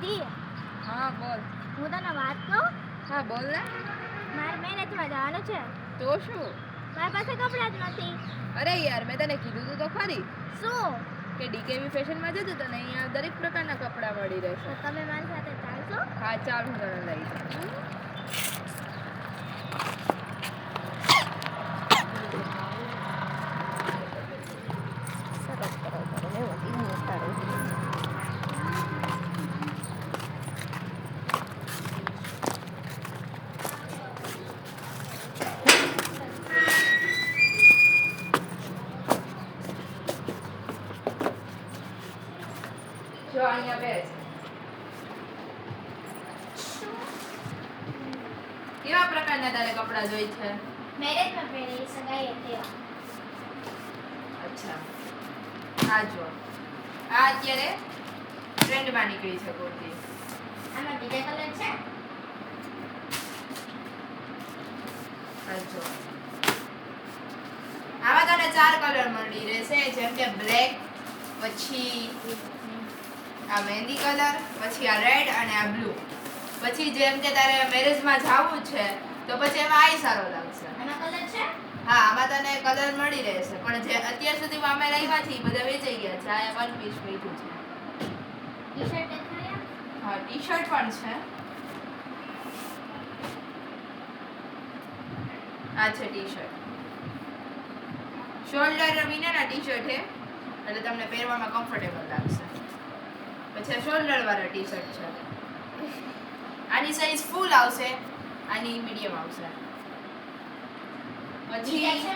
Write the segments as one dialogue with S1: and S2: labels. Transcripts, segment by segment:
S1: રિદ્ધિ,
S2: હા બોલ.
S1: હું તને વાત કહું.
S2: હા બોલ ને.
S1: મારે મેરેજમાં જવાનું છે.
S2: તો શું?
S1: મારી પાસે કપડાં જ નથી.
S2: અરે યાર, મેં તને કીધું તું તો ખરી
S1: શું?
S2: કે ડીકેવી ફેશનમાં જજો તને અહીંયા દરેક પ્રકારના કપડાં મળી
S1: તો
S2: રહેશે.
S1: તમે મારી સાથે ચાલશો?
S2: હા ચાલ, હું તને લઈ જાઉં. જો અહીંયા બેસ. કેવા પ્રકારના તારે કપડાં જોઈ છે?
S1: મેરેજમાં પહેરી સગાઈ હતી.
S2: અચ્છા, આ જો, આ અત્યારે ટ્રેન્ડમાં નીકળી છે કુર્તી.
S1: આમાં બીજા કલર છે?
S2: આ જો, આમાં તને 4 કલર મળી રહેશે, જેમ કે બ્લેક, પછી આ મહેંદી કલર, પછી આ રેડ અને આ બ્લુ. પછી જેમ કે તારે મેરેજમાં જાવું છે તો પછી એમાં આઈ સારો લાગશે.
S1: આમાં કલર છે?
S2: હા, આમાં તને કલર મળી રહેશે, પણ જે અત્યાર સુધીમાં અમે લાવ્યા છે એ બધા વેચાઈ ગયા છે. આ વન પીસ બેઠું છે.
S1: ટી-શર્ટ દેખાડ્યા?
S2: હા, ટી-શર્ટ પણ છે. આ છે ટી-શર્ટ. શોલ્ડર વિનાના ટી-શર્ટ છે, એટલે તમને પહેરવામાં કમ્ફર્ટેબલ લાગશે. પછી આ શોલ્ડર વાળા ટી-શર્ટ છે. આની સાઈઝ ફૂલ આવશે, આની મીડિયમ આવશે. પછી
S1: બીજા છે?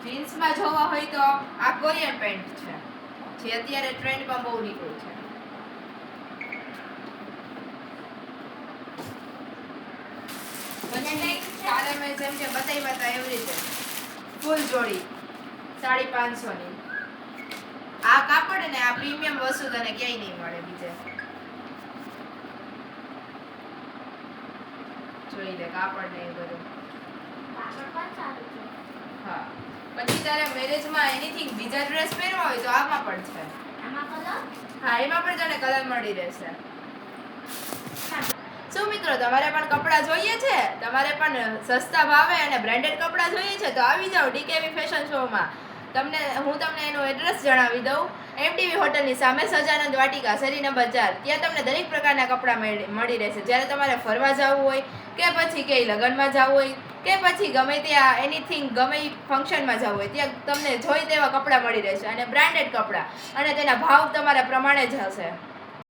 S2: જીન્સમાં જોવા હોય તો આ કોરિયન પેન્ટ છે, જે અત્યારે ટ્રેન્ડમાં બહુ નીકળ્યું છે. પછી કાલે મેં જેમ કે બતાવ્યા હતા એવી રીતે ફૂલ જોડી 550 ની. આ કાપડ ને આ પ્રીમિયમ વસ્તુ તને ક્યાંય નહીં મળે બીજે. જોઈ લે કાપડ ને એ બધું.
S1: કાપડ પણ સારું છે.
S2: હા, પછી તારે મેરેજમાં એનીથિંગ બીજા ડ્રેસ પહેરવા હોય તો આમાં પણ છે.
S1: આમાં કલર?
S2: હા, એમાં પણ તને કલર મળી રહેશે. શું મિત્રો, તમારે પણ કપડાં જોઈએ છે? તમારે પણ સસ્તા ભાવે અને બ્રાન્ડેડ કપડાં જોઈએ છે તો આવી જાઓ ડીકેવી ફેશન શોમાં. હું તમને એનું એડ્રેસ જણાવી દઉં. એમટીવી હોટલની સામે સજાનંદ વાટિકા, શેરી નંબર 4. ત્યાં તમને દરેક પ્રકારના કપડાં મળી રહેશે. જ્યારે તમારે ફરવા જવું હોય કે પછી ક્યાંય લગ્નમાં જવું હોય કે પછી ગમે ત્યાં એનીથિંગ ગમે ફંક્શનમાં જવું હોય, ત્યાં તમને જોઈ તેવા કપડાં મળી રહેશે અને બ્રાન્ડેડ કપડાં, અને તેના ભાવ તમારા પ્રમાણે જ હશે.